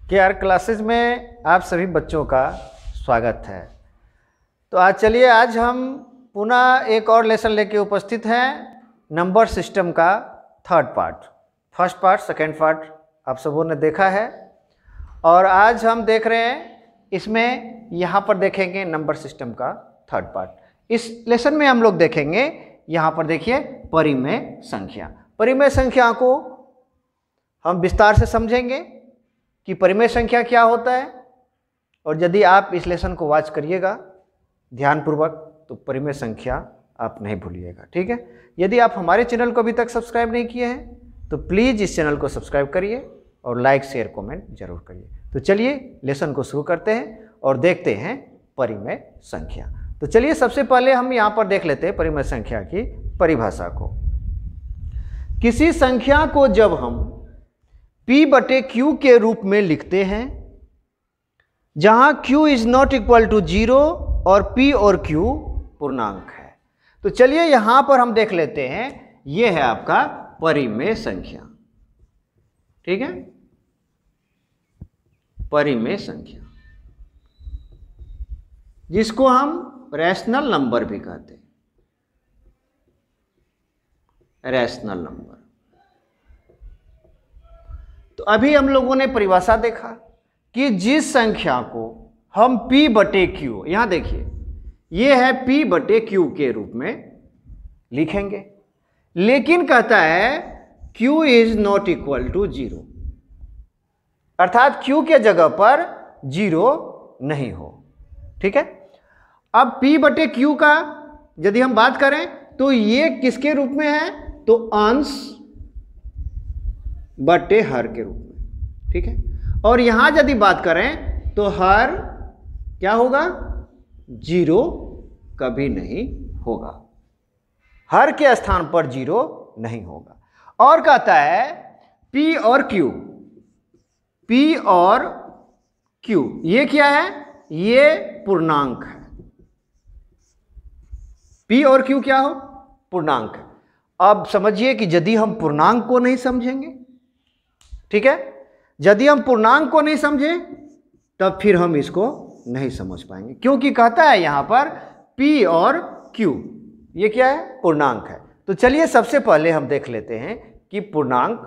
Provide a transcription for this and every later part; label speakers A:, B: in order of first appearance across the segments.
A: K R classes में आप सभी बच्चों का स्वागत है। तो आज हम पुनः एक और लेसन लेके उपस्थित हैं, नंबर सिस्टम का third part. First part, second part आप सबों ने देखा है और आज हम देख रहे हैं इसमें यहाँ पर देखेंगे नंबर सिस्टम का थर्ड पार्ट। इस लेसन में हम लोग देखेंगे, यहाँ पर देखिए परिमेय संख्या। परिमेय संख्या को हम विस्तार से समझेंगे कि परिमेय संख्या क्या होता है, और यदि आप इस लेसन को वॉच करिएगा ध्यानपूर्वक तो परिमेय संख्या आप नहीं भूलिएगा, ठीक है। यदि आप हमारे चैनल को अभी तक सब्सक्राइब नहीं किए हैं तो प्लीज़ इस चैनल को सब्सक्राइब करिए और लाइक शेयर कमेंट जरूर करिए। तो चलिए लेसन को शुरू करते हैं और देखते हैं परिमेय संख्या। तो चलिए सबसे पहले हम यहाँ पर देख लेते हैं परिमेय संख्या की परिभाषा को। किसी संख्या को जब हम P/Q के रूप में लिखते हैं जहां Q is not equal to 0 और P और Q पूर्णांक है। तो चलिए यहां पर हम देख लेते हैं, यह है आपका परिमेय संख्या, ठीक है। परिमेय संख्या जिसको हम रैशनल नंबर भी कहते हैं, रैशनल नंबर। तो अभी हम लोगों ने परिभाषा देखा कि जिस संख्या को हम P/Q, यहां देखिए ये है P/Q के रूप में लिखेंगे, लेकिन कहता है Q is not equal to 0, अर्थात Q के जगह पर 0 नहीं हो, ठीक है। अब P/Q का यदि हम बात करें तो ये किसके रूप में है, तो अंश बटे हर के रूप में, ठीक है। और यहां यदि बात करें तो हर क्या होगा, 0 कभी नहीं होगा, हर के स्थान पर 0 नहीं होगा। और कहता है P और Q, P और Q ये क्या है, ये पूर्णांक है। P और Q क्या हो, पूर्णांक है। अब समझिए कि यदि हम पूर्णांक को नहीं समझेंगे, ठीक है, यदि हम पूर्णांक को नहीं समझे तब फिर हम इसको नहीं समझ पाएंगे, क्योंकि कहता है यहां पर P और Q ये क्या है, पूर्णांक है। तो चलिए सबसे पहले हम देख लेते हैं कि पूर्णांक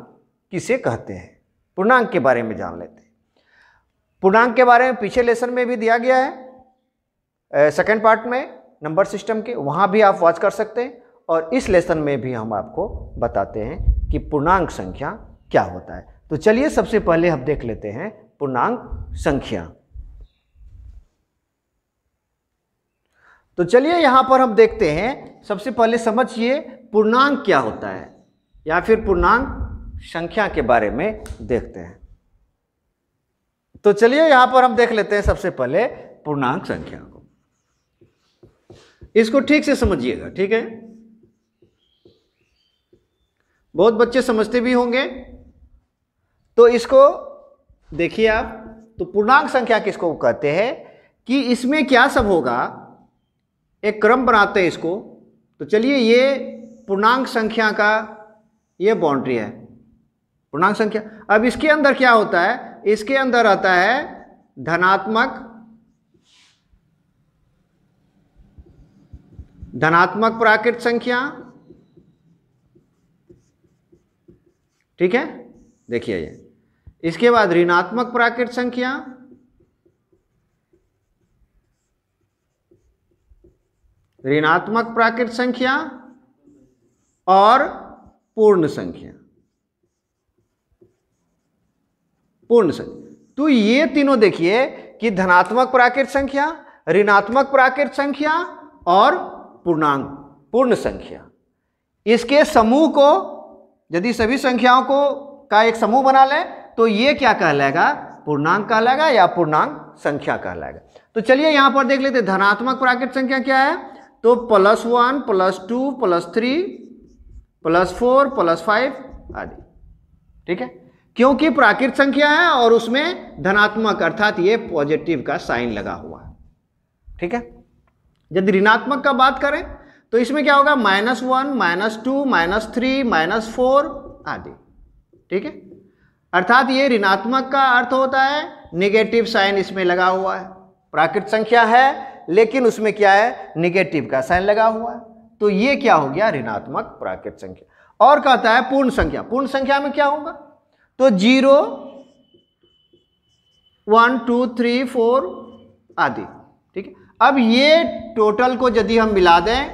A: किसे कहते हैं, पूर्णांक के बारे में जान लेते हैं। पूर्णांक के बारे में पीछे लेसन में भी दिया गया है, सेकंड पार्ट में नंबर सिस्टम के, वहां भी आप वॉच कर सकते हैं, और इस लेसन में भी हम आपको बताते हैं कि पूर्णांक संख्या क्या होता है। तो चलिए सबसे पहले हम देख लेते हैं पूर्णांक संख्या। तो चलिए यहां पर हम देखते हैं, सबसे पहले समझिए पूर्णांक क्या होता है, या फिर पूर्णांक संख्या के बारे में देखते हैं। तो चलिए यहां पर हम देख लेते हैं सबसे पहले पूर्णांक संख्या को। इसको ठीक से समझिएगा, ठीक है। बहुत बच्चे समझते भी होंगे, तो इसको देखिए आप। तो पूर्णांक संख्या किसको कहते हैं कि इसमें क्या सब होगा, एक क्रम बनाते हैं इसको। तो चलिए ये पूर्णांक संख्या का ये बाउंड्री है, पूर्णांक संख्या। अब इसके अंदर क्या होता है, इसके अंदर आता है धनात्मक प्राकृत संख्या, ठीक है, देखिए ये। इसके बाद ऋणात्मक प्राकृत संख्या, ऋणात्मक प्राकृत संख्या और पूर्ण संख्या, पूर्ण संख्या। तो ये तीनों देखिए कि धनात्मक प्राकृत संख्या, ऋणात्मक प्राकृत संख्या और पूर्णांक पूर्ण संख्या, इसके समूह को यदि सभी संख्याओं को का एक समूह बना ले तो ये क्या कहलाएगा, पूर्णांक कहलाएगा या पूर्णांक संख्या कहलाएगा। तो चलिए यहां पर देख लेते हैं धनात्मक प्राकृत संख्या क्या है, तो +1 +2 +3 +4 +5 आदि, ठीक है, क्योंकि प्राकृत संख्या है और उसमें धनात्मक अर्थात ये पॉजिटिव का साइन लगा हुआ है, ठीक है। यदि ऋणात्मक का बात करें तो इसमें क्या होगा, -1 -2 -3 -4 आदि, ठीक है। अर्थात ये ऋणात्मक का अर्थ होता है निगेटिव साइन इसमें लगा हुआ है। प्राकृत संख्या है लेकिन उसमें क्या है, निगेटिव का साइन लगा हुआ है, तो ये क्या हो गया, ऋणात्मक प्राकृत संख्या। और कहता है पूर्ण संख्या, पूर्ण संख्या में क्या होगा, तो 0 1 2 3 4 आदि। ठीक है, अब ये टोटल को यदि हम मिला दें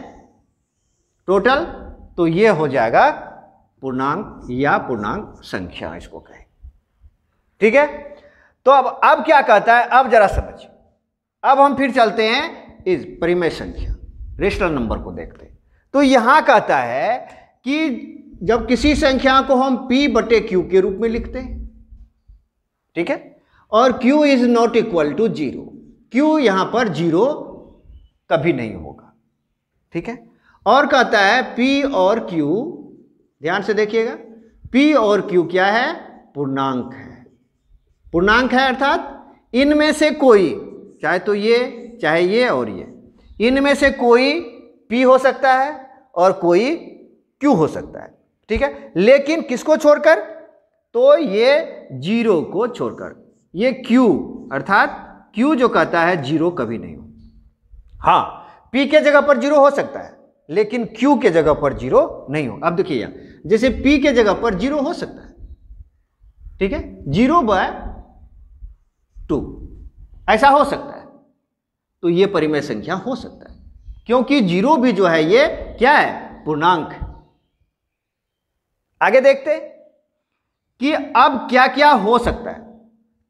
A: टोटल, तो ये हो जाएगा पूर्णांक या पूर्णांक संख्या इसको कहें। ठीक है, तो अब क्या कहता है, अब जरा समझिए। अब हम फिर चलते हैं इस परिमेय संख्या रेशनल नंबर को देखते हैं। तो यहां कहता है कि जब किसी संख्या को हम p/q के रूप में लिखते हैं, ठीक है, और q is not equal to 0, q यहां पर 0 कभी नहीं होगा। ठीक है, और कहता है p और q, ध्यान से देखिएगा, p और q क्या है, पूर्णांक है। पूर्णांक है अर्थात इनमें से कोई, चाहे तो ये चाहे ये और ये, इनमें से कोई p हो सकता है और कोई q हो सकता है। ठीक है, लेकिन किसको छोड़कर, तो ये 0 को छोड़कर, ये q अर्थात q जो कहता है 0 कभी नहीं हो। हाँ, p के जगह पर 0 हो सकता है लेकिन q के जगह पर 0 नहीं हो। अब देखिए यहाँ जैसे p के जगह पर 0 हो सकता है, ठीक है, 0/2 ऐसा हो सकता है, तो ये परिमेय संख्या हो सकता है, क्योंकि 0 भी जो है ये क्या है, पूर्णांक है। आगे देखते हैं कि अब क्या क्या हो सकता है।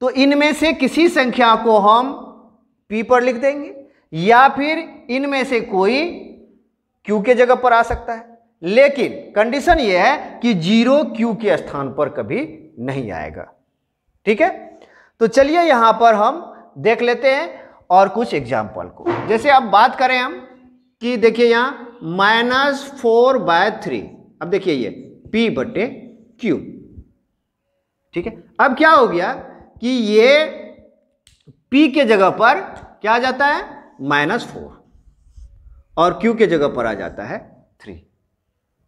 A: तो इनमें से किसी संख्या को हम p पर लिख देंगे, या फिर इनमें से कोई q के जगह पर आ सकता है, लेकिन कंडीशन यह है कि 0 q के स्थान पर कभी नहीं आएगा। ठीक है, तो चलिए यहां पर हम देख लेते हैं और कुछ एग्जाम्पल को। जैसे अब बात करें हम कि देखिए यहां -4/3, अब देखिए ये p/q। ठीक है, अब क्या हो गया कि ये p के जगह पर क्या आ जाता है, -4, और q के जगह पर आ जाता है 3।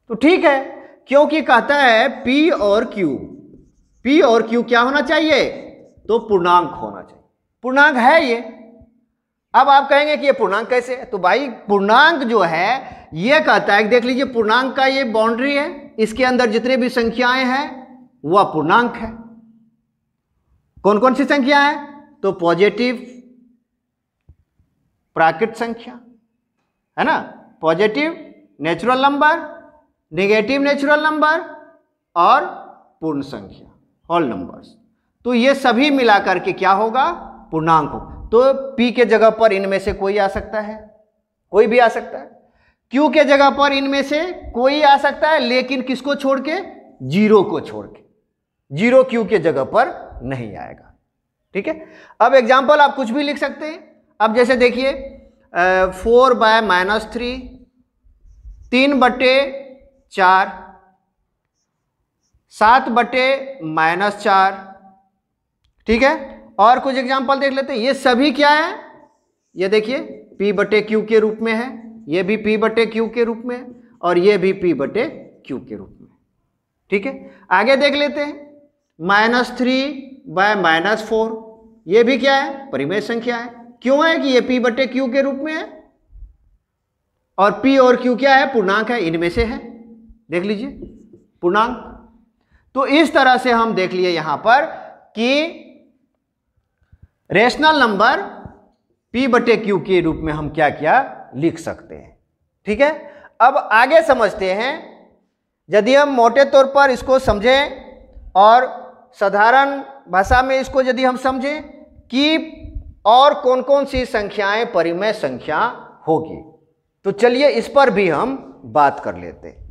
A: तो ठीक है, क्योंकि कहता है p और q क्या होना चाहिए, तो पूर्णांक होना चाहिए। पूर्णांक है ये। अब आप कहेंगे कि ये पूर्णांक कैसे है, तो भाई पूर्णांक जो है ये कहता है, देख लीजिए पूर्णांक का ये बाउंड्री है, इसके अंदर जितने भी संख्याएं हैं वह पूर्णांक है। कौन कौन सी संख्या है, तो पॉजिटिव प्राकृत संख्या है ना, positive natural number, negative natural number और पूर्ण संख्या होल नंबर्स। तो ये सभी मिलाकर के क्या होगा, पूर्णांक हो। तो p के जगह पर इनमें से कोई आ सकता है, कोई भी आ सकता है, q के जगह पर इनमें से कोई आ सकता है, लेकिन किसको छोड़ के, 0 को छोड़ के, 0 q के जगह पर नहीं आएगा। ठीक है, अब एग्जाम्पल आप कुछ भी लिख सकते हैं। अब जैसे देखिए 4/-3, 3/4, 7/-4। ठीक है, और कुछ एग्जाम्पल देख लेते हैं। ये सभी क्या है, ये देखिए p/q के रूप में है, ये भी p/q के रूप में है, और ये भी p/q के रूप में। ठीक है, आगे देख लेते हैं -3/-4, ये भी क्या है, परिमेय संख्या है। क्यों है कि ये p/q के रूप में है, और p और q क्या है, पूर्णांक है, इनमें से है, देख लीजिए पूर्णांक। तो इस तरह से हम देख लिए यहां पर कि रेशनल नंबर p/q के रूप में हम क्या क्या लिख सकते हैं। ठीक है, अब आगे समझते हैं। यदि हम मोटे तौर पर इसको समझें और साधारण भाषा में इसको यदि हम समझें कि और कौन कौन सी संख्याएं परिमेय संख्या होगी, तो चलिए इस पर भी हम बात कर लेते हैं।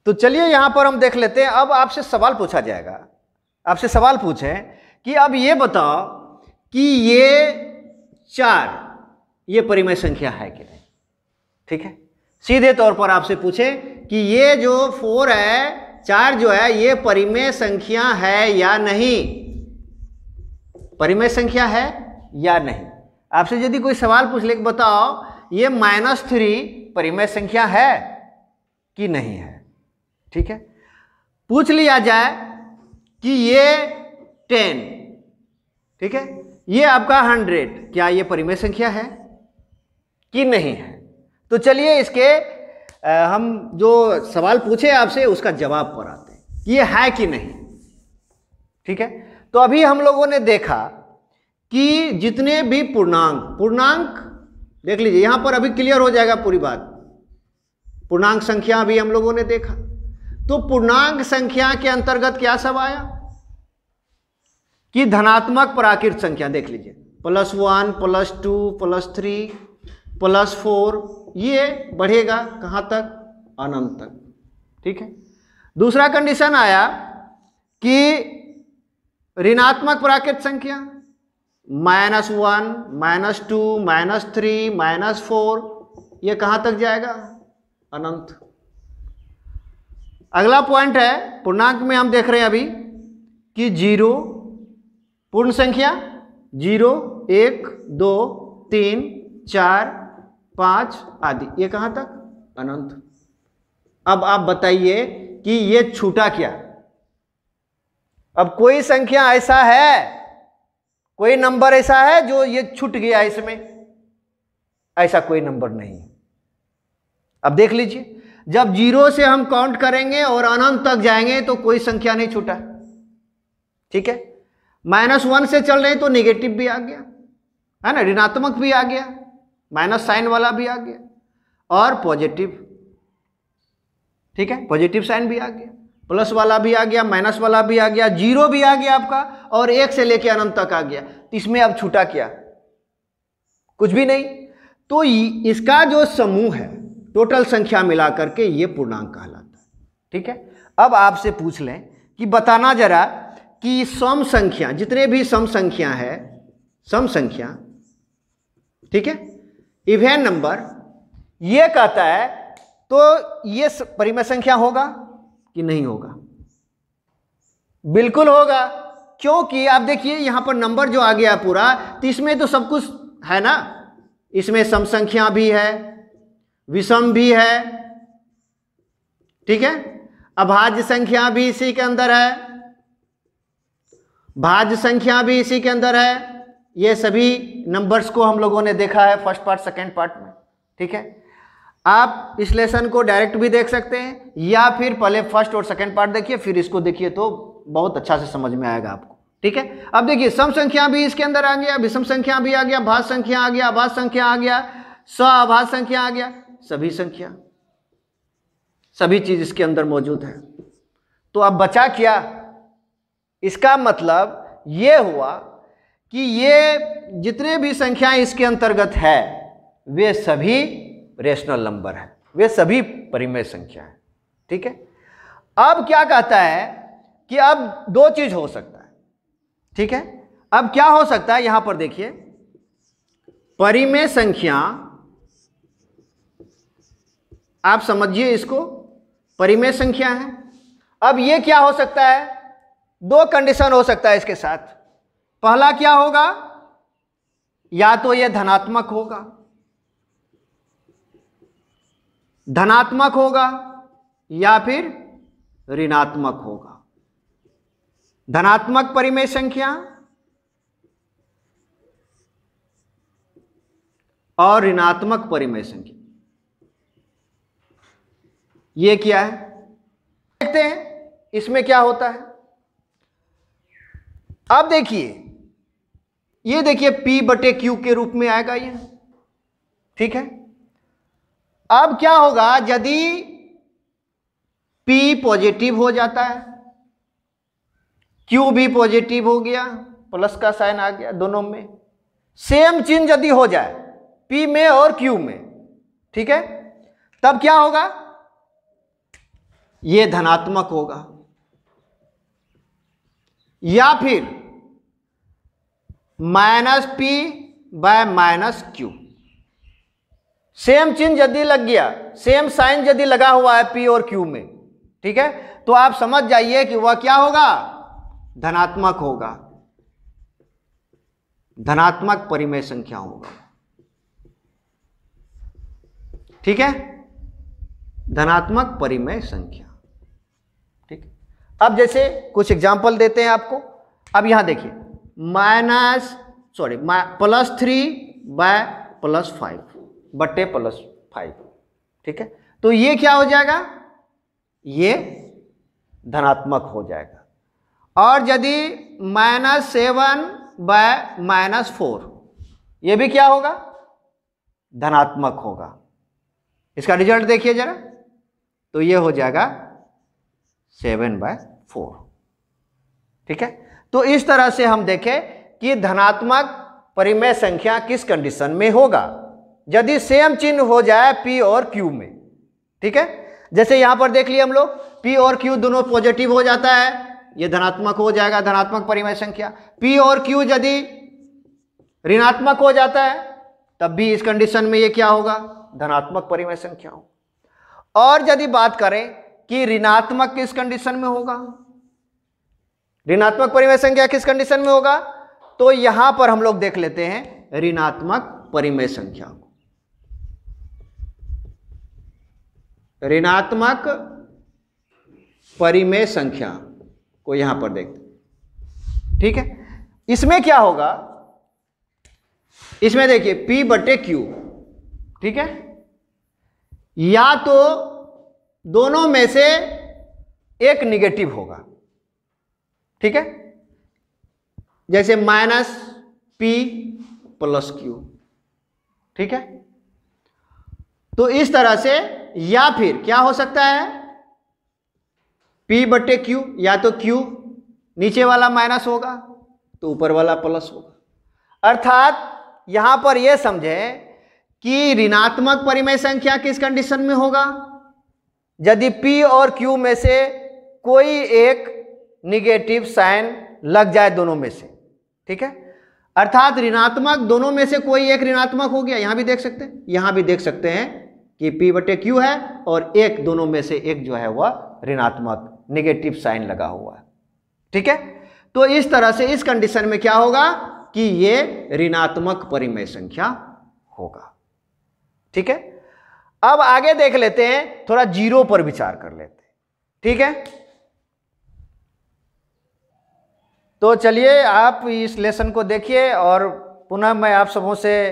A: तो चलिए यहां पर हम देख लेते हैं। अब आपसे सवाल पूछा जाएगा, आपसे सवाल पूछें कि अब ये बताओ कि ये 4 ये परिमेय संख्या है कि नहीं। ठीक है, सीधे तौर पर आपसे पूछें कि ये जो 4 है, 4 जो है, ये परिमेय संख्या है या नहीं, परिमेय संख्या है या नहीं। आपसे यदि कोई सवाल पूछ ले कि बताओ ये -3 परिमेय संख्या है कि नहीं है। ठीक है, पूछ लिया जाए कि ये 10, ठीक है, ये आपका 100, क्या ये परिमेय संख्या है कि नहीं है? तो चलिए इसके हम जो सवाल पूछे आपसे उसका जवाब पर आते हैं, ये है कि नहीं। ठीक है, तो अभी हम लोगों ने देखा कि जितने भी पूर्णांक देख लीजिए, यहां पर अभी क्लियर हो जाएगा पूरी बात। पूर्णांक संख्या अभी हम लोगों ने देखा, तो पूर्णांक संख्या के अंतर्गत क्या सब आया कि धनात्मक प्राकृत संख्या, देख लीजिए +1 +2 +3 +4, ये बढ़ेगा कहां तक? अनंत तक। ठीक है, दूसरा कंडीशन आया कि ऋणात्मक प्राकृत संख्या -1 -2 -3 -4, ये कहां तक जाएगा? अनंत। अगला पॉइंट है पूर्णांक में, हम देख रहे हैं अभी कि 0 पूर्ण संख्या 0 1 2 3 4 5 आदि, ये कहां तक? अनंत। अब आप बताइए कि ये छूटा क्या? अब कोई संख्या ऐसा है, कोई नंबर ऐसा है जो ये छूट गया इसमें? ऐसा कोई नंबर नहीं है। अब देख लीजिए, जब 0 से हम काउंट करेंगे और अनंत तक जाएंगे तो कोई संख्या नहीं छूटा। ठीक है, -1 से चल रहे हैं तो नेगेटिव भी आ गया, है ना, ऋणात्मक भी आ गया, माइनस साइन वाला भी आ गया, और पॉजिटिव, ठीक है, पॉजिटिव साइन भी आ गया, प्लस वाला भी आ गया, माइनस वाला भी आ गया, 0 भी आ गया आपका, और 1 से लेकर अनंत तक आ गया। तो इसमें अब छूटा क्या? कुछ भी नहीं। तो इसका जो समूह है, टोटल संख्या मिलाकर के ये पूर्णांक कहलाता है। ठीक है, अब आपसे पूछ लें कि बताना जरा कि सम संख्या, जितने भी सम संख्या है, सम संख्या, ठीक है, इवन नंबर, ये कहता है तो ये परिमेय संख्या होगा कि नहीं होगा? बिल्कुल होगा, क्योंकि आप देखिए यहां पर नंबर जो आ गया पूरा, तो इसमें तो सब कुछ है ना, इसमें सम संख्या भी है, विषम भी है, ठीक है, अभाज्य संख्या भी इसी के अंदर है, भाज्य संख्या भी इसी के अंदर है। ये सभी नंबर्स को हम लोगों ने देखा है फर्स्ट पार्ट सेकंड पार्ट में। ठीक है, आप इस लेसन को डायरेक्ट भी देख सकते हैं, या फिर पहले फर्स्ट और सेकंड पार्ट देखिए फिर इसको देखिए, तो बहुत अच्छा से समझ में आएगा आपको। ठीक है, अब देखिए सम संख्या भी इसके अंदर आ गया, विषम संख्या भी आ गया, भाज्य संख्या आ गया, अभाज्य संख्या आ गया, सभाज्य संख्या आ गया, सभी संख्या, सभी चीज इसके अंदर मौजूद है। तो अब बचा क्या? इसका मतलब ये हुआ कि ये जितने भी संख्याएं इसके अंतर्गत है वे सभी रेशनल नंबर है, वे सभी परिमेय संख्या है। ठीक है, अब क्या कहता है कि अब दो चीज हो सकता है। ठीक है, अब क्या हो सकता है, यहां पर देखिए परिमेय संख्या, आप समझिए इसको, परिमेय संख्या है। अब ये क्या हो सकता है? दो कंडीशन हो सकता है इसके साथ। पहला क्या होगा, या तो ये धनात्मक होगा, धनात्मक होगा, या फिर ऋणात्मक होगा। धनात्मक परिमेय संख्या और ऋणात्मक परिमेय संख्या, ये क्या है देखते हैं इसमें क्या होता है। अब देखिए, ये देखिए P/Q के रूप में आएगा ये। ठीक है, अब क्या होगा यदि P पॉजिटिव हो जाता है, Q भी पॉजिटिव हो गया, प्लस का साइन आ गया, दोनों में सेम चिन्ह यदि हो जाए P में और Q में, ठीक है, तब क्या होगा? ये धनात्मक होगा। या फिर -P/-Q, सेम चिन्ह यदि लग गया, सेम साइन यदि लगा हुआ है P और Q में, ठीक है, तो आप समझ जाइए कि वह क्या होगा? धनात्मक होगा, धनात्मक परिमेय संख्या होगा। ठीक है, धनात्मक परिमेय संख्या। ठीक, अब जैसे कुछ एग्जाम्पल देते हैं आपको। अब यहां देखिए +3/+5 बट्टे +5, ठीक है। तो ये क्या हो जाएगा, ये धनात्मक हो जाएगा। और यदि -7/-4, ये भी क्या होगा, धनात्मक होगा। इसका रिजल्ट देखिए जरा, तो ये हो जाएगा 7/4, ठीक है। तो इस तरह से हम देखें कि धनात्मक परिमेय संख्या किस कंडीशन में होगा, यदि सेम चिन्ह हो जाए P और Q में, ठीक है। जैसे यहां पर देख लिए हम लोग, P और Q दोनों पॉजिटिव हो जाता है, ये धनात्मक हो जाएगा, धनात्मक परिमेय संख्या। P और Q यदि ऋणात्मक हो जाता है तब भी इस कंडीशन में ये क्या होगा, धनात्मक परिमेय संख्या हो। और यदि बात करें कि ऋणात्मक किस कंडीशन में होगा, ऋणात्मक परिमेय संख्या किस कंडीशन में होगा, तो यहां पर हम लोग देख लेते हैं ऋणात्मक परिमेय संख्या को। ऋणात्मक परिमेय संख्या को यहां पर देखते हैं, ठीक है। इसमें क्या होगा, इसमें देखिए P/Q, ठीक है, या तो दोनों में से एक निगेटिव होगा, ठीक है, जैसे -P+Q, ठीक है। तो इस तरह से, या फिर क्या हो सकता है, P/Q, या तो Q नीचे वाला माइनस होगा तो ऊपर वाला प्लस होगा। अर्थात यहां पर यह समझें कि ऋणात्मक परिमेय संख्या किस कंडीशन में होगा, यदि P और Q में से कोई एक निगेटिव साइन लग जाए दोनों में से, ठीक है। अर्थात ऋणात्मक दोनों में से कोई एक ऋणात्मक हो गया, यहां भी देख सकते हैं, यहां भी देख सकते हैं कि P/Q है और एक दोनों में से एक जो है वह ऋणात्मक निगेटिव साइन लगा हुआ है, ठीक है। तो इस तरह से इस कंडीशन में क्या होगा कि ये ऋणात्मक परिमेय संख्या होगा, ठीक है। अब आगे देख लेते हैं, थोड़ा जीरो पर विचार कर लेते हैं, ठीक है। तो चलिए आप इस लेसन को देखिए, और पुनः मैं आप सबों से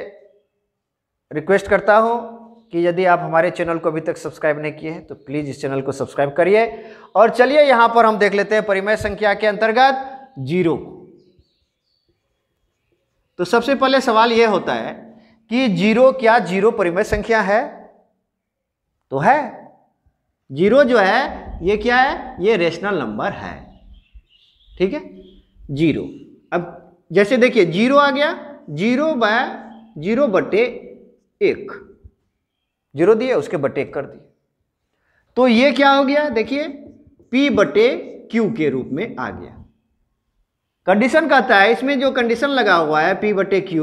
A: रिक्वेस्ट करता हूं कि यदि आप हमारे चैनल को अभी तक सब्सक्राइब नहीं किए हैं तो प्लीज़ इस चैनल को सब्सक्राइब करिए। और चलिए यहां पर हम देख लेते हैं परिमेय संख्या के अंतर्गत जीरो। तो सबसे पहले सवाल यह होता है कि जीरो, क्या जीरो परिमेय संख्या है? तो है, जीरो जो है ये क्या है, ये रेशनल नंबर है, ठीक है, जीरो। अब जैसे देखिए जीरो आ गया, 0/0/1, जीरो दिए उसके बटे 1 कर दिए, तो ये क्या हो गया, देखिए P/Q के रूप में आ गया। कंडीशन कहता है, इसमें जो कंडीशन लगा हुआ है P/Q,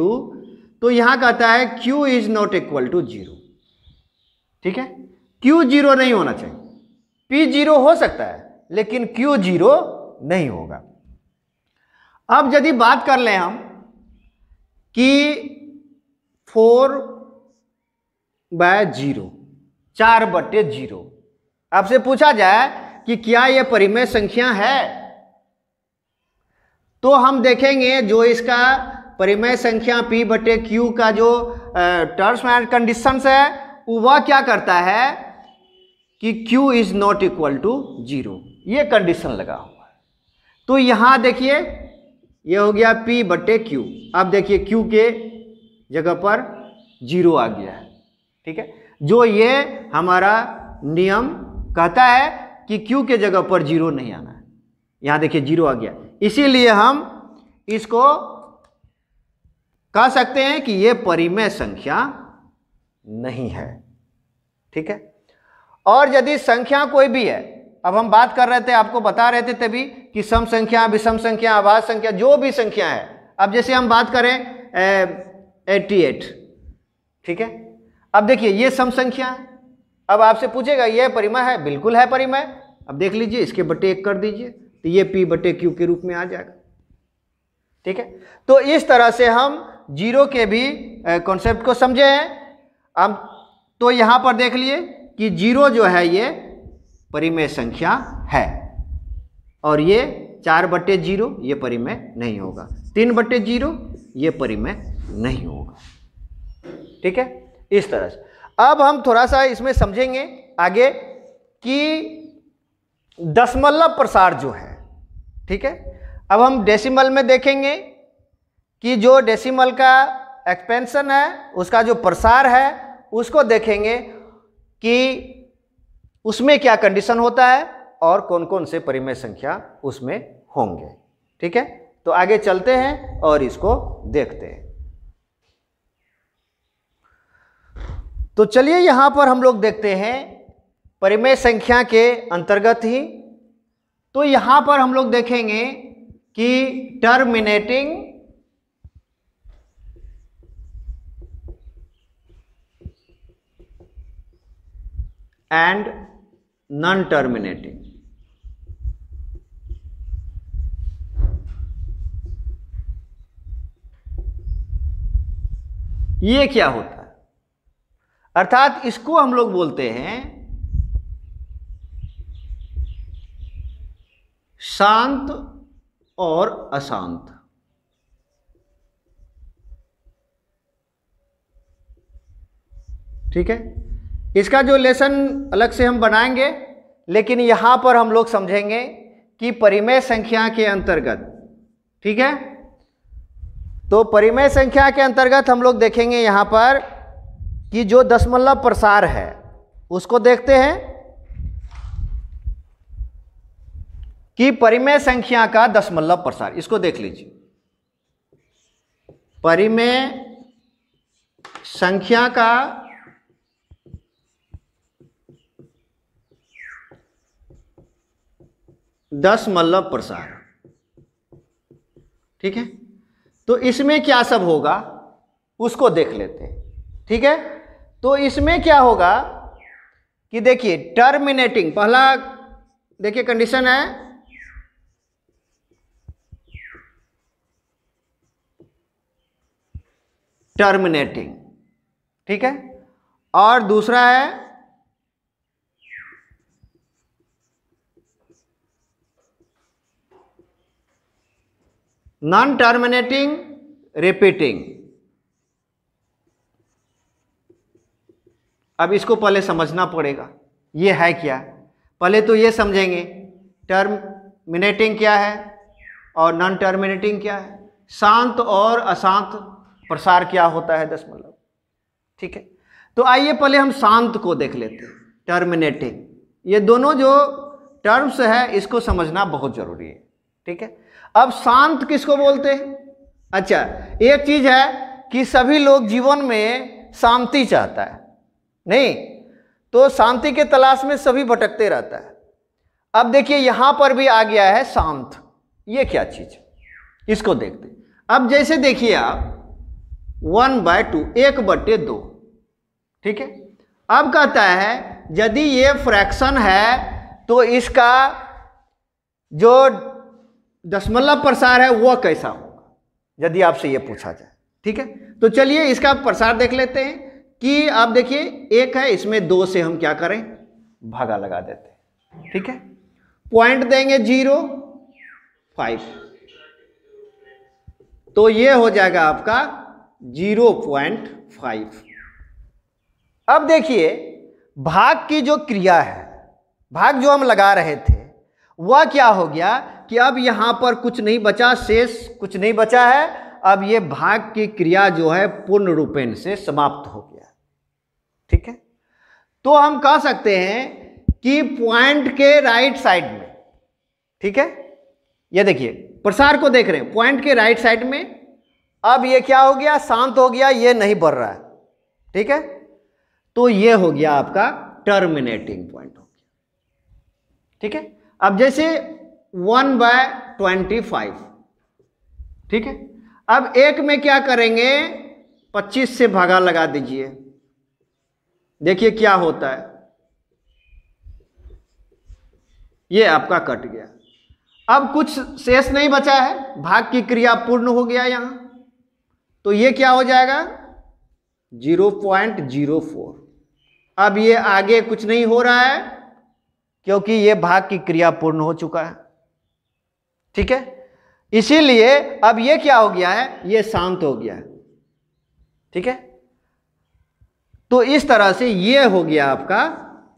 A: तो यहां कहता है Q is not equal to 0, ठीक है। Q 0 नहीं होना चाहिए, P 0 हो सकता है लेकिन Q 0 नहीं होगा। अब यदि बात कर लें हम कि 4/0, 4/0, आपसे पूछा जाए कि क्या यह परिमेय संख्या है, तो हम देखेंगे जो इसका परिमेय संख्या P/Q का जो टर्म्स एंड कंडीशंस है वह क्या करता है कि Q is not equal to 0, ये कंडीशन लगा हुआ है। तो यहां देखिए ये हो गया P/Q। अब देखिए Q के जगह पर 0 आ गया है, ठीक है। जो ये हमारा नियम कहता है कि Q के जगह पर 0 नहीं आना है, यहां देखिए 0 आ गया, इसीलिए हम इसको कह सकते हैं कि यह परिमेय संख्या नहीं है, ठीक है। और यदि संख्या कोई भी है, अब हम बात कर रहे थे, आपको बता रहे थे तभी कि सम संख्या, विषम संख्या, अभाज्य संख्या, जो भी संख्या है। अब जैसे हम बात करें 88, ठीक है। अब देखिए ये सम संख्या है, अब आपसे पूछेगा यह परिमेय है, बिल्कुल है परिमेय। अब देख लीजिए इसके बटे 1 कर दीजिए तो ये P/Q के रूप में आ जाएगा, ठीक है। तो इस तरह से हम जीरो के भी कॉन्सेप्ट को समझे हैं। अब तो यहां पर देख लिए कि जीरो जो है ये परिमेय संख्या है, और ये 4/0 ये परिमेय नहीं होगा, 3/0 ये परिमेय नहीं होगा। ठीक है, इस तरह से। अब हम थोड़ा सा इसमें समझेंगे आगे कि दशमलव प्रसार जो है, ठीक है, अब हम डेसिमल में देखेंगे कि जो डेसिमल का एक्सपेंशन है उसका जो प्रसार है उसको देखेंगे कि उसमें क्या कंडीशन होता है और कौन कौन से परिमेय संख्या उसमें होंगे। ठीक है, तो आगे चलते हैं और इसको देखते हैं। तो चलिए यहां पर हम लोग देखते हैं परिमेय संख्या के अंतर्गत ही, तो यहां पर हम लोग देखेंगे कि टर्मिनेटिंग एंड नॉन टर्मिनेटिंग। ये क्या होता है, अर्थात इसको हम लोग बोलते हैं शांत और अशांत। ठीक है, इसका जो लेसन अलग से हम बनाएंगे, लेकिन यहां पर हम लोग समझेंगे कि परिमेय संख्या के अंतर्गत, ठीक है, तो परिमेय संख्या के अंतर्गत हम लोग देखेंगे यहां पर कि जो दशमलव प्रसार है उसको देखते हैं कि परिमेय संख्या का दशमलव प्रसार, इसको देख लीजिए। परिमेय संख्या का दशमलव प्रसार, ठीक है, तो इसमें क्या सब होगा उसको देख लेते हैं। ठीक है, तो इसमें क्या होगा कि देखिए टर्मिनेटिंग, पहला देखिए कंडीशन है टर्मिनेटिंग, ठीक है, और दूसरा है नॉन टर्मिनेटिंग रिपीटिंग। अब इसको पहले समझना पड़ेगा ये है क्या। पहले तो ये समझेंगे टर्मिनेटिंग क्या है और नॉन टर्मिनेटिंग क्या है, शांत और अशांत प्रसार क्या होता है दशमलव। ठीक है, तो आइए पहले हम शांत को देख लेते हैं, टर्मिनेटिंग। ये दोनों जो टर्म्स है इसको समझना बहुत जरूरी है। ठीक है, अब शांत किसको बोलते हैं? अच्छा, एक चीज है कि सभी लोग जीवन में शांति चाहता है, नहीं तो शांति के तलाश में सभी भटकते रहता है। अब देखिए यहां पर भी आ गया है शांत, ये क्या चीज, इसको देखते हैं। अब जैसे देखिए आप 1/2, 1/2, ठीक है, अब कहता है यदि ये फ्रैक्शन है तो इसका जो दशमलव प्रसार है वह कैसा होगा, यदि आपसे यह पूछा जाए। ठीक है, तो चलिए इसका प्रसार देख लेते हैं कि आप देखिए एक है, इसमें 2 से हम क्या करें, भागा लगा देते हैं। ठीक है, पॉइंट देंगे 0.5, तो ये हो जाएगा आपका 0.5। अब देखिए भाग की जो क्रिया है, भाग जो हम लगा रहे थे वह क्या हो गया कि अब यहां पर कुछ नहीं बचा, शेष कुछ नहीं बचा है। अब ये भाग की क्रिया जो है पूर्ण रूपेण से समाप्त हो गया। ठीक है, तो हम कह सकते हैं कि पॉइंट के राइट साइड में, ठीक है, ये देखिए प्रसार को देख रहे हैं पॉइंट के राइट साइड में, अब ये क्या हो गया, शांत हो गया, ये नहीं बढ़ रहा है। ठीक है, तो ये हो गया आपका टर्मिनेटिंग पॉइंट हो गया। ठीक है, अब जैसे 1/25, ठीक है, अब एक में क्या करेंगे, 25 से भागा लगा दीजिए, देखिए क्या होता है, ये आपका कट गया। अब कुछ शेष नहीं बचा है, भाग की क्रिया पूर्ण हो गया यहां, तो ये क्या हो जाएगा 0.04। अब ये आगे कुछ नहीं हो रहा है क्योंकि ये भाग की क्रिया पूर्ण हो चुका है। ठीक है, इसीलिए अब ये क्या हो गया है, ये शांत हो गया है। ठीक है, तो इस तरह से ये हो गया आपका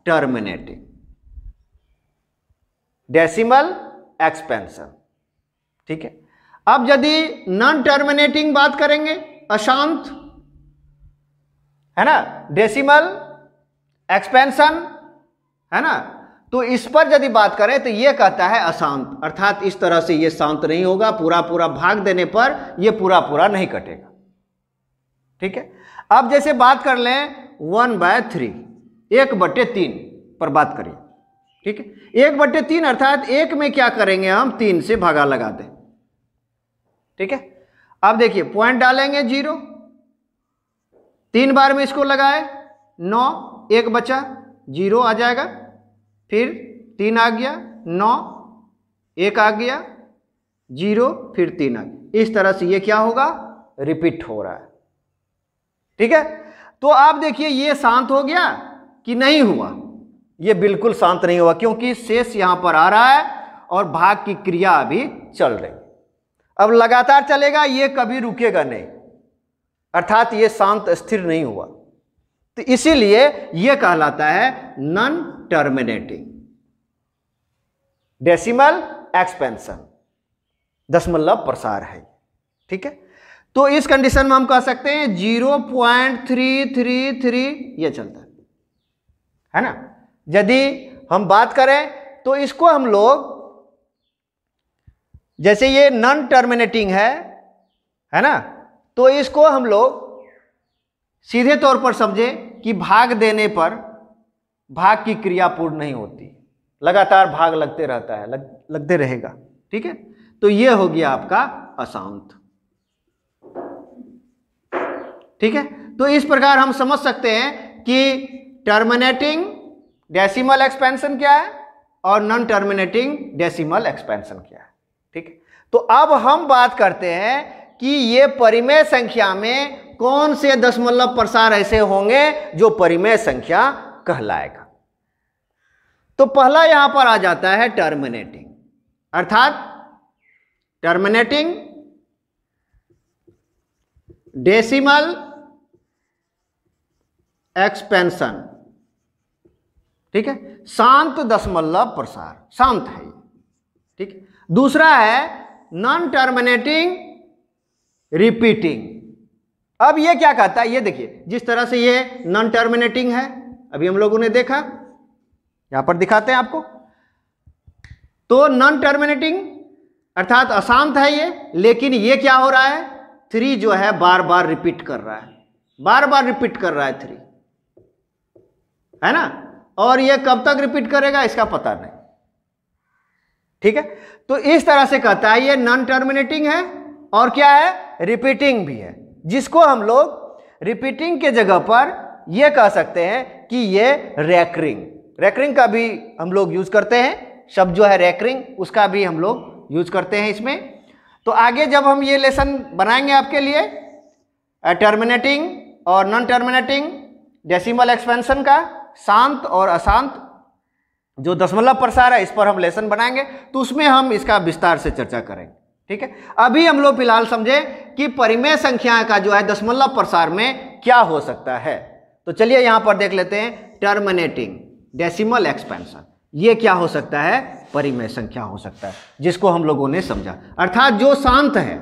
A: टर्मिनेटिंग डेसिमल एक्सपेंशन। ठीक है, अब यदि नॉन टर्मिनेटिंग बात करेंगे, अशांत, है ना, डेसिमल एक्सपेंशन, है ना, तो इस पर यदि बात करें तो ये कहता है अशांत, अर्थात इस तरह से ये शांत नहीं होगा, पूरा पूरा भाग देने पर ये पूरा पूरा नहीं कटेगा। ठीक है, अब जैसे बात कर लें 1/3, 1/3 पर बात करिए। ठीक है, 1/3 अर्थात एक में क्या करेंगे हम, 3 से भागा लगा दें। ठीक है, अब देखिए पॉइंट डालेंगे 0, 3 बार में इसको लगाए 9, 1 बचा, 0 आ जाएगा, फिर 3 आ गया, 9, 1 आ गया, 0, फिर 3 आ गया। इस तरह से ये क्या होगा, रिपीट हो रहा है। ठीक है, तो आप देखिए ये शांत हो गया कि नहीं हुआ, ये बिल्कुल शांत नहीं हुआ, क्योंकि शेष यहां पर आ रहा है और भाग की क्रिया अभी चल रही। अब लगातार चलेगा, ये कभी रुकेगा नहीं, अर्थात ये शांत स्थिर नहीं हुआ, तो इसीलिए ये कहलाता है नॉन टर्मिनेटिंग डेसिमल एक्सपेंशन, दशमलव प्रसार है। ठीक है, तो इस कंडीशन में हम कह सकते हैं 0.333 ये चलता है ना। यदि हम बात करें तो इसको हम लोग, जैसे ये नॉन टर्मिनेटिंग है ना, तो इसको हम लोग सीधे तौर पर समझे कि भाग देने पर भाग की क्रिया पूर्ण नहीं होती, लगातार भाग लगते रहता है, लगते रहेगा। ठीक है, तो ये हो गया आपका अशांत। ठीक है, तो इस प्रकार हम समझ सकते हैं कि टर्मिनेटिंग डेसिमल एक्सपेंशन क्या है और नॉन टर्मिनेटिंग डेसिमल एक्सपेंशन क्या है। ठीक है, तो अब हम बात करते हैं कि ये परिमेय संख्या में कौन से दशमलव प्रसार ऐसे होंगे जो परिमेय संख्या कहलाएगा। तो पहला यहां पर आ जाता है टर्मिनेटिंग, अर्थात टर्मिनेटिंग डेसिमल एक्सपेंशन। ठीक है, शांत दशमलव प्रसार, शांत है ये। ठीक है, दूसरा है नॉन टर्मिनेटिंग रिपीटिंग। अब ये क्या कहता है, ये देखिए जिस तरह से ये नॉन टर्मिनेटिंग है, अभी हम लोगों ने देखा, यहां पर दिखाते हैं आपको। तो नॉन टर्मिनेटिंग अर्थात अशांत है ये, लेकिन ये क्या हो रहा है, 3 जो है बार बार रिपीट कर रहा है, बार बार रिपीट कर रहा है 3, है ना, और ये कब तक रिपीट करेगा इसका पता नहीं। ठीक है, तो इस तरह से कहता है ये नॉन टर्मिनेटिंग है और क्या है, रिपीटिंग भी है, जिसको हम लोग रिपीटिंग के जगह पर ये कह सकते हैं कि ये रैकरिंग, रैकरिंग का भी हम लोग यूज करते हैं, शब्द जो है रैकरिंग, उसका भी हम लोग यूज करते हैं इसमें। तो आगे जब हम ये लेसन बनाएंगे आपके लिए टर्मिनेटिंग और नॉन टर्मिनेटिंग डेसिमल एक्सपेंशन का, शांत और अशांत जो दशमलव प्रसार है, इस पर हम लेसन बनाएंगे, तो उसमें हम इसका विस्तार से चर्चा करेंगे। ठीक है, अभी हम लोग फिलहाल समझे कि परिमेय संख्या का जो है दशमलव प्रसार में क्या हो सकता है। तो चलिए यहां पर देख लेते हैं टर्मिनेटिंग डेसिमल एक्सपेंशन, ये क्या हो सकता है, परिमेय संख्या हो सकता है, जिसको हम लोगों ने समझा, अर्थात जो शांत है।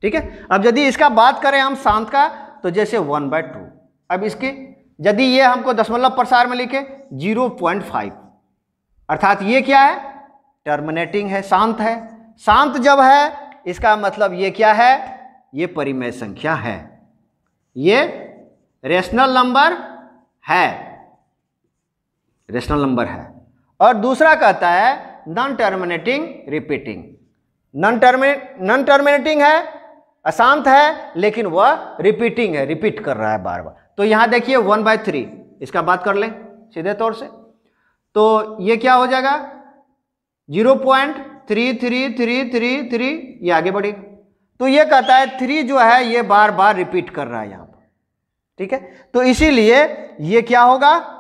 A: ठीक है, अब यदि इसका बात करें हम शांत का, तो जैसे 1/2, अब इसकी यदि ये हमको दशमलव प्रसार में लिखे 0.5, अर्थात ये क्या है, टर्मिनेटिंग है, शांत है। शांत जब है इसका मतलब ये क्या है, ये परिमेय संख्या है, ये रेशनल नंबर है, रेशनल नंबर है। और दूसरा कहता है non terminating repeating, non terminating है, अशांत है, लेकिन वह रिपीटिंग है, रिपीट कर रहा है बार बार। तो यहां देखिए 1/3, इसका बात कर लें सीधे तौर से, तो ये क्या हो जाएगा 0.33333, ये आगे बढ़ेगा। तो ये कहता है 3 जो है ये बार बार रिपीट कर रहा है यहां पर। ठीक है, तो इसीलिए ये क्या होगा,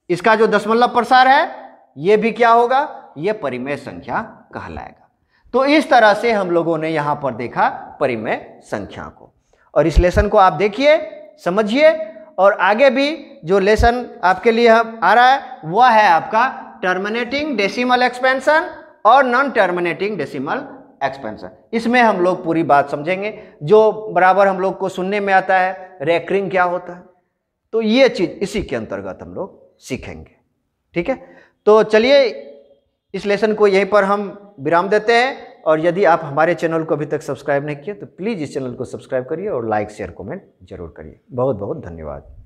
A: इसका जो दशमलव प्रसार है ये भी क्या होगा, यह परिमेय संख्या कहलाएगा। तो इस तरह से हम लोगों ने यहां पर देखा परिमेय संख्या को। और इस लेसन को आप देखिए, समझिए, और आगे भी जो लेसन आपके लिए आ रहा है वह है आपका टर्मिनेटिंग डेसिमल एक्सपेंशन और नॉन टर्मिनेटिंग डेसिमल एक्सपेंशन। इसमें हम लोग पूरी बात समझेंगे। जो बराबर हम लोग को सुनने में आता है रेकरिंग क्या होता है, तो ये चीज इसी के अंतर्गत हम लोग सीखेंगे। ठीक है, तो चलिए इस लेसन को यहीं पर हम विराम देते हैं। और यदि आप हमारे चैनल को अभी तक सब्सक्राइब नहीं किए तो प्लीज़ इस चैनल को सब्सक्राइब करिए और लाइक शेयर कमेंट जरूर करिए। बहुत बहुत धन्यवाद।